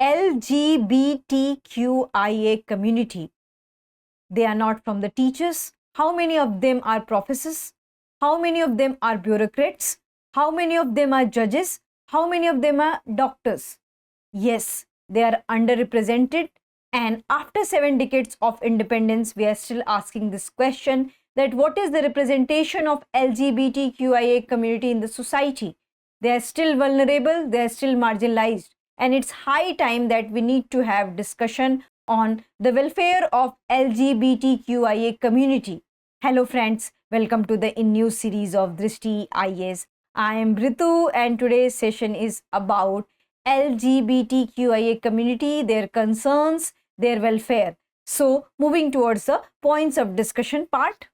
LGBTQIA community. They are not from the teachers. How many of them are professors? How many of them are bureaucrats? How many of them are judges? How many of them are doctors? Yes, they are underrepresented. And after 7 decades of independence, we are still asking this question, that what is the representation of LGBTQIA community in the society? They are still vulnerable, they are still marginalized. And it's high time that we need to have discussion on the welfare of LGBTQIA community. Hello friends, welcome to the new series of Drishti IAS. I am Ritu and today's session is about LGBTQIA community, their concerns, their welfare. So moving towards the points of discussion part.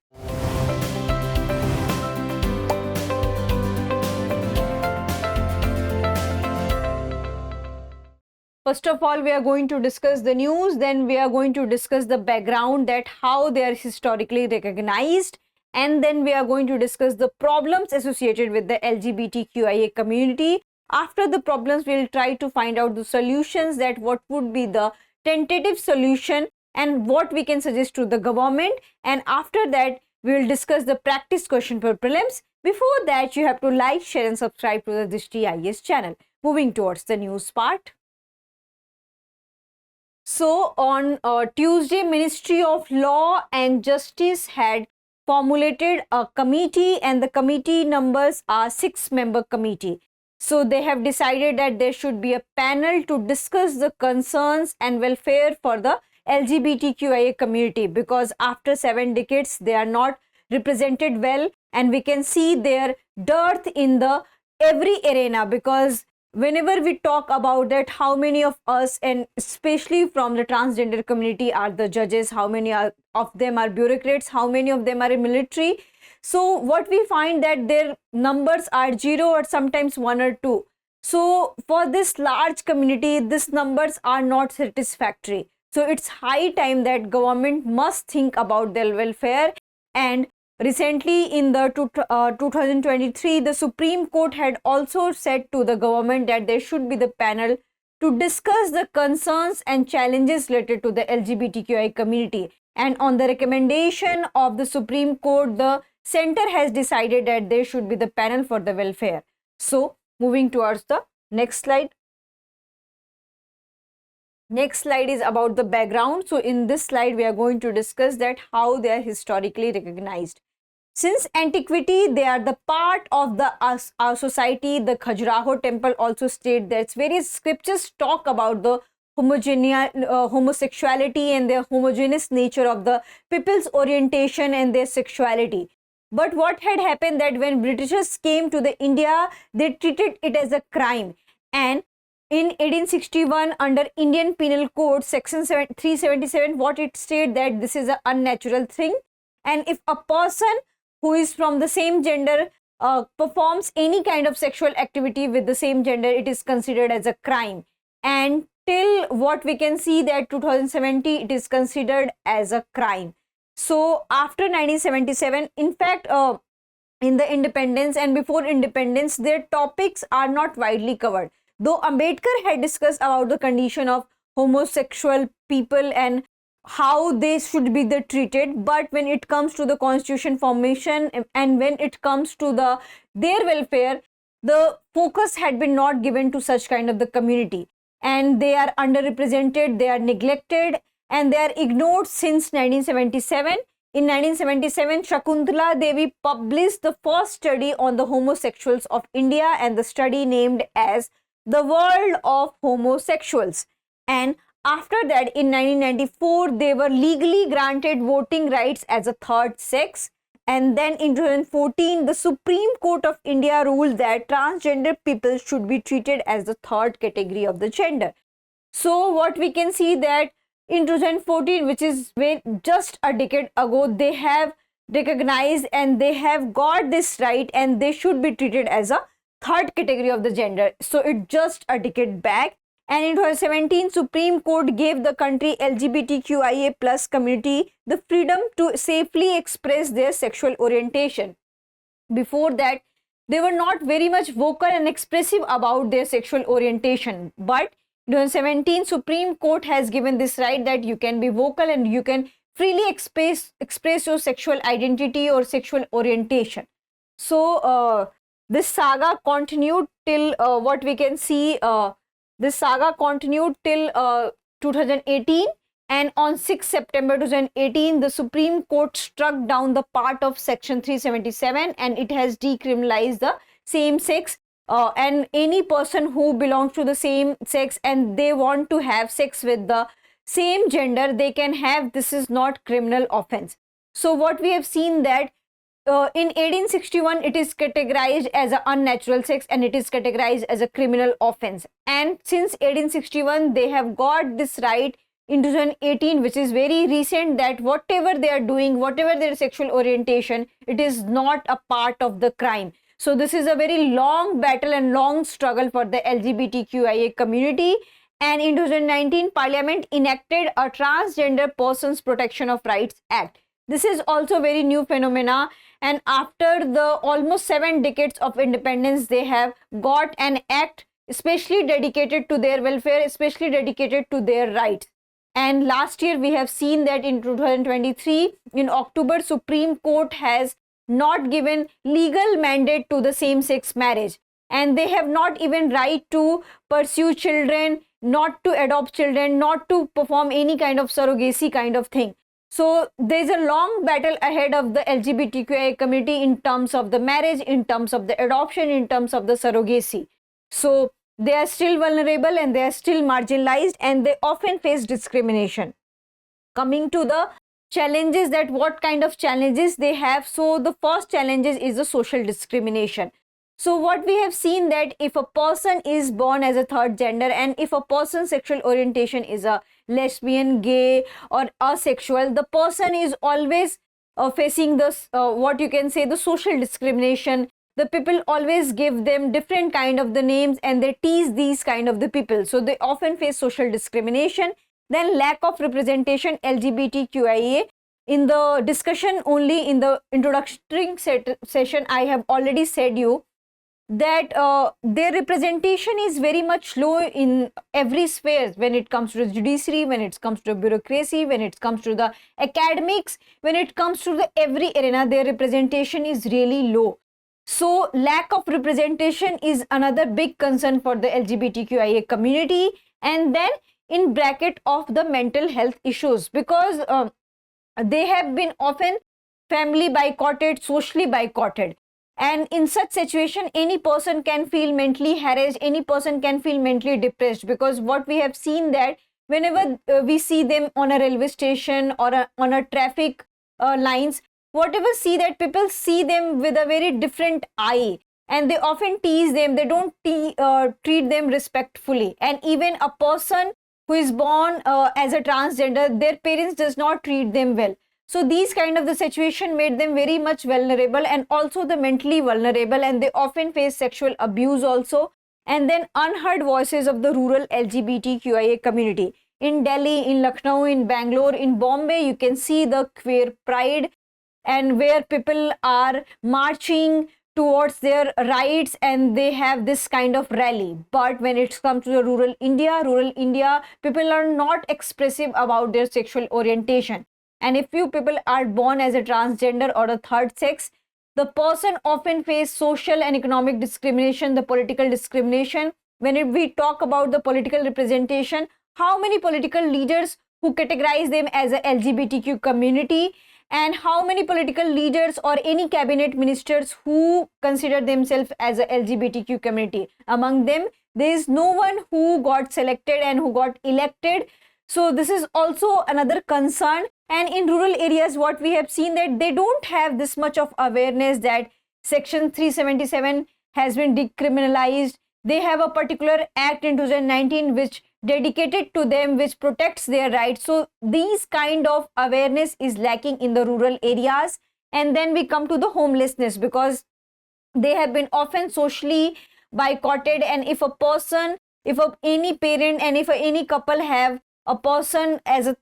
First of all, we are going to discuss the news, then we are going to discuss the background, that how they are historically recognized, and then we are going to discuss the problems associated with the LGBTQIA community. After the problems, we will try to find out the solutions, that what would be the tentative solution and what we can suggest to the government. And after that, we will discuss the practice question for prelims. Before that, you have to like, share and subscribe to the Drishti IAS channel. Moving towards the news part. So on Tuesday, Ministry of Law and Justice had formulated a committee, and the committee numbers are 6-member committee. So they have decided that there should be a panel to discuss the concerns and welfare for the LGBTQIA community, because after 7 decades they are not represented well, and we can see their dearth in the every arena, because whenever we talk about that, how many of us, and especially from the transgender community, are the judges, how many of them are bureaucrats, how many of them are in military. So what we find that their numbers are 0 or sometimes 1 or 2. So for this large community, these numbers are not satisfactory. So it's high time that government must think about their welfare. And recently in the 2023, the Supreme Court had also said to the government that there should be the panel to discuss the concerns and challenges related to the LGBTQI community. And on the recommendation of the Supreme Court, the center has decided that there should be the panel for the welfare. So moving towards the next slide. Next slide is about the background. So in this slide, we are going to discuss that how they are historically recognized. Since antiquity, they are the part of our society. The Khajuraho temple also states that various scriptures talk about the homosexuality and their homogeneous nature of the people's orientation and their sexuality. But what had happened that when Britishers came to the India, they treated it as a crime. And in 1861, under Indian Penal Code, section 377, what it stated that this is an unnatural thing. And if a person who is from the same gender performs any kind of sexual activity with the same gender, it is considered as a crime. And till what we can see that 2070, it is considered as a crime. So after 1977, in fact, in the independence and before independence, their topics are not widely covered. Though Ambedkar had discussed about the condition of homosexual people and how they should be treated, but when it comes to the constitution formation and when it comes to their welfare, the focus had been not given to such kind of the community, and they are underrepresented, they are neglected, and they are ignored since 1977. In 1977, Shakuntala Devi published the first study on the homosexuals of India, and the study named as The World of Homosexuals. And after that, in 1994, they were legally granted voting rights as a third sex. And then in 2014, the Supreme Court of India ruled that transgender people should be treated as the third category of the gender. So what we can see that in 2014, which is just a decade ago, they have recognized and they have got this right, and they should be treated as a third category of the gender. So it just a decade back. And in 2017, Supreme Court gave the country LGBTQIA plus community the freedom to safely express their sexual orientation. Before that, they were not very much vocal and expressive about their sexual orientation. But 2017 Supreme Court has given this right that you can be vocal and you can freely express your sexual identity or sexual orientation. So this saga continued till what we can see. This saga continued till 2018, and on 6 September 2018, the Supreme Court struck down the part of Section 377, and it has decriminalized the same sex. And any person who belongs to the same sex and they want to have sex with the same gender, they can have. This is not criminal offense. So what we have seen that in 1861 it is categorized as an unnatural sex and it is categorized as a criminal offense. And since 1861 they have got this right in 2018, which is very recent, that whatever they are doing, whatever their sexual orientation, it is not a part of the crime. So this is a very long battle and long struggle for the LGBTQIA community. And in 2019, Parliament enacted a Transgender Persons Protection of Rights Act. This is also very new phenomena, and after the almost 7 decades of independence, they have got an act especially dedicated to their welfare, especially dedicated to their rights. And last year we have seen that in 2023, in October, Supreme Court has not given legal mandate to the same-sex marriage, and they have not even right to pursue children, not to adopt children, not to perform any kind of surrogacy kind of thing. So there's a long battle ahead of the LGBTQIA community in terms of the marriage, in terms of the adoption, in terms of the surrogacy. So they are still vulnerable and they are still marginalized, and they often face discrimination. Coming to the challenges, that what kind of challenges they have. So the first challenges is the social discrimination. So what we have seen that if a person is born as a third gender, and if a person's sexual orientation is a lesbian, gay or asexual, the person is always facing this what you can say the social discrimination. The people always give them different kind of the names and they tease these kind of the people. So they often face social discrimination. Then lack of representation, LGBTQIA. In the discussion only in the introductory session, I have already said you that their representation is very much low in every sphere, when it comes to the judiciary, when it comes to bureaucracy, when it comes to the academics, when it comes to the every arena, their representation is really low. So lack of representation is another big concern for the LGBTQIA community. And then in bracket of the mental health issues, because they have been often family boycotted, socially boycotted. And in such situation, any person can feel mentally harassed, any person can feel mentally depressed, because what we have seen that whenever we see them on a railway station or on a traffic lines, whatever see that people see them with a very different eye, and they often tease them, they don't treat them respectfully. And even a person who is born as a transgender, their parents does not treat them well. So these kind of the situation made them very much vulnerable, and also the mentally vulnerable, and they often face sexual abuse also. And then unheard voices of the rural LGBTQIA community. In Delhi, in Lucknow, in Bangalore, in Bombay, you can see the queer pride, and where people are marching towards their rights and they have this kind of rally. But when it comes to the rural India, people are not expressive about their sexual orientation. And if you people are born as a transgender or a third sex, the person often face social and economic discrimination, the political discrimination. When we talk about the political representation, how many political leaders who categorize them as a LGBTQ community, and how many political leaders or any cabinet ministers who consider themselves as a LGBTQ community? Among them, there is no one who got selected and who got elected. So this is also another concern. And in rural areas, what we have seen that they don't have this much of awareness that Section 377 has been decriminalized. They have a particular act in 2019 which dedicated to them, which protects their rights. So these kind of awareness is lacking in the rural areas. And then we come to the homelessness, because they have been often socially boycotted. And if a person, any parent and if any couple have a person as a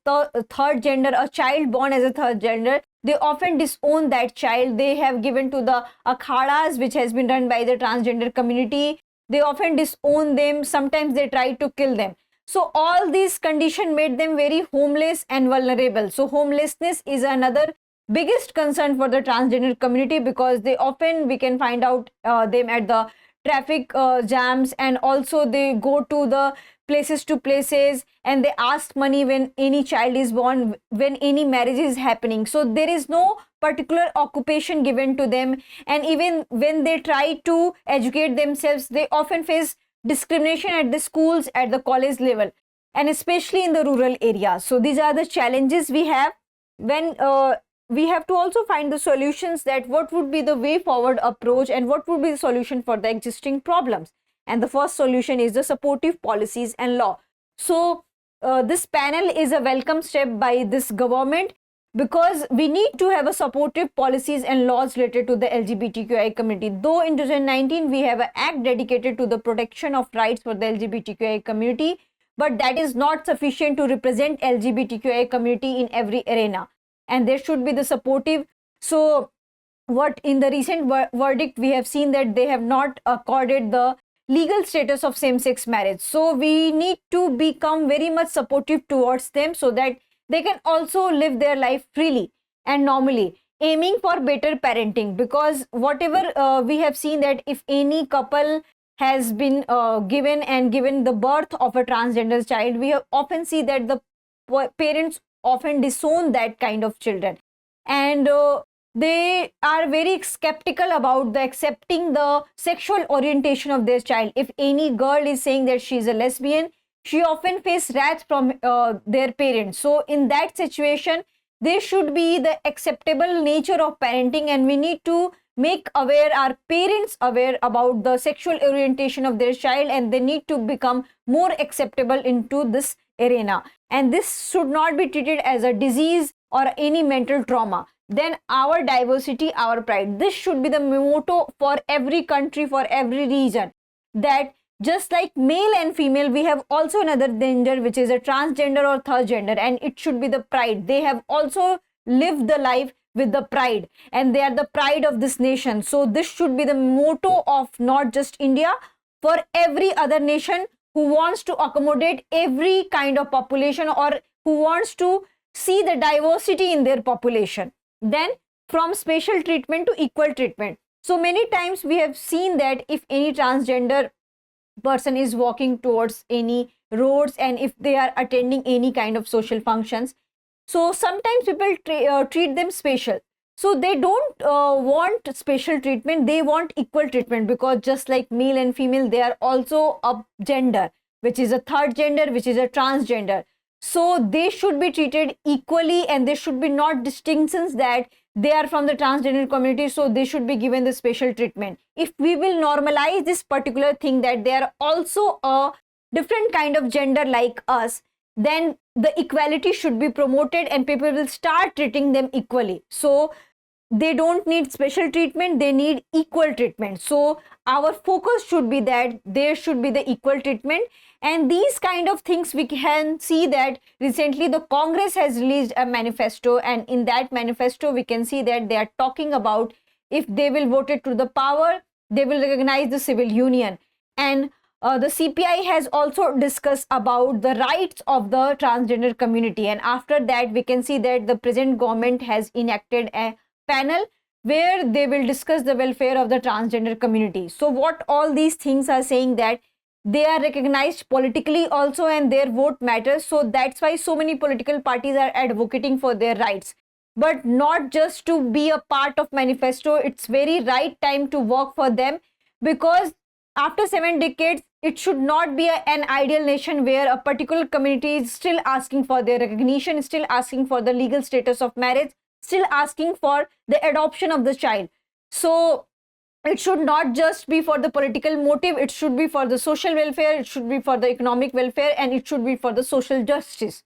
third gender, a child born as a third gender, they often disown that child. They have given to the akhadas which has been run by the transgender community. They often disown them. Sometimes they try to kill them. So all these conditions made them very homeless and vulnerable. So homelessness is another biggest concern for the transgender community, because they often, we can find out them at the traffic jams, and also they go to the places to places, and they ask money when any child is born, when any marriage is happening. So there is no particular occupation given to them, and even when they try to educate themselves, they often face discrimination at the schools, at the college level, and especially in the rural areas. So these are the challenges we have. When we have to also find the solutions, that what would be the way forward approach, and what would be the solution for the existing problems. And the first solution is the supportive policies and law. So this panel is a welcome step by this government, because we need to have a supportive policies and laws related to the LGBTQI community. Though in 2019 we have an act dedicated to the protection of rights for the LGBTQI community, but that is not sufficient to represent LGBTQI community in every arena, and there should be the supportive. So what in the recent verdict we have seen that they have not accorded the legal status of same-sex marriage. So we need to become very much supportive towards them, so that they can also live their life freely and normally, aiming for better parenting. Because whatever we have seen, that if any couple has been given the birth of a transgender child, we have often see that the parents often disown that kind of children, and they are very skeptical about the accepting the sexual orientation of their child. If any girl is saying that she is a lesbian, she often faces wrath from their parents. So in that situation, there should be the acceptable nature of parenting, and we need to make aware our parents aware about the sexual orientation of their child, and they need to become more acceptable into this arena. And this should not be treated as a disease or any mental trauma. Then our diversity, our pride. This should be the motto for every country, for every region, that just like male and female, we have also another gender, which is a transgender or third gender, and it should be the pride. They have also lived the life with the pride, and they are the pride of this nation. So this should be the motto of not just India, for every other nation who wants to accommodate every kind of population, or who wants to see the diversity in their population. Then from special treatment to equal treatment. So many times we have seen that if any transgender person is walking towards any roads, and if they are attending any kind of social functions, so sometimes people treat them special. So they don't want special treatment, they want equal treatment, because just like male and female, they are also a gender, which is a third gender, which is a transgender. So they should be treated equally, and there should be not distinctions that they are from the transgender community, so they should be given the special treatment. If we will normalize this particular thing, that they are also a different kind of gender like us, then the equality should be promoted, and people will start treating them equally. So they don't need special treatment, they need equal treatment. So our focus should be that there should be the equal treatment. And these kind of things, we can see that recently the Congress has released a manifesto, and in that manifesto we can see that they are talking about, if they will vote it to the power, they will recognize the civil union. And the CPI has also discussed about the rights of the transgender community, and after that we can see that the present government has enacted a panel where they will discuss the welfare of the transgender community. So what all these things are saying, that they are recognized politically also, and their vote matters. So that's why so many political parties are advocating for their rights, but not just to be a part of manifesto. It's very right time to work for them, because after 7 decades, it should not be an ideal nation where a particular community is still asking for their recognition, still asking for the legal status of marriage, still asking for the adoption of the child. So it should not just be for the political motive, it should be for the social welfare, it should be for the economic welfare, and it should be for the social justice.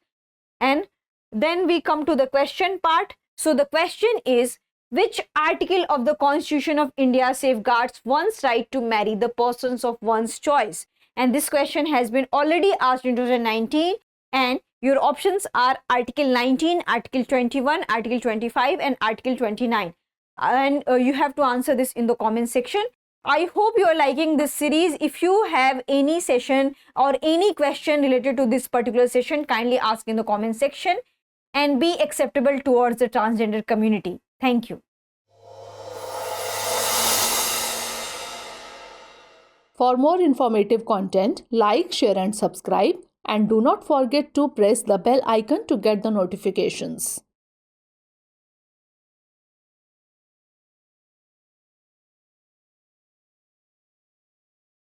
And then we come to the question part. So the question is, which article of the Constitution of India safeguards one's right to marry the persons of one's choice? And this question has been already asked in 2019, and your options are Article 19, Article 21, Article 25, and Article 29. And you have to answer this in the comment section. I hope you are liking this series. If you have any session or any question related to this particular session, kindly ask in the comment section and be acceptable towards the transgender community. Thank you. For more informative content, like, share and subscribe, and do not forget to press the bell icon to get the notifications.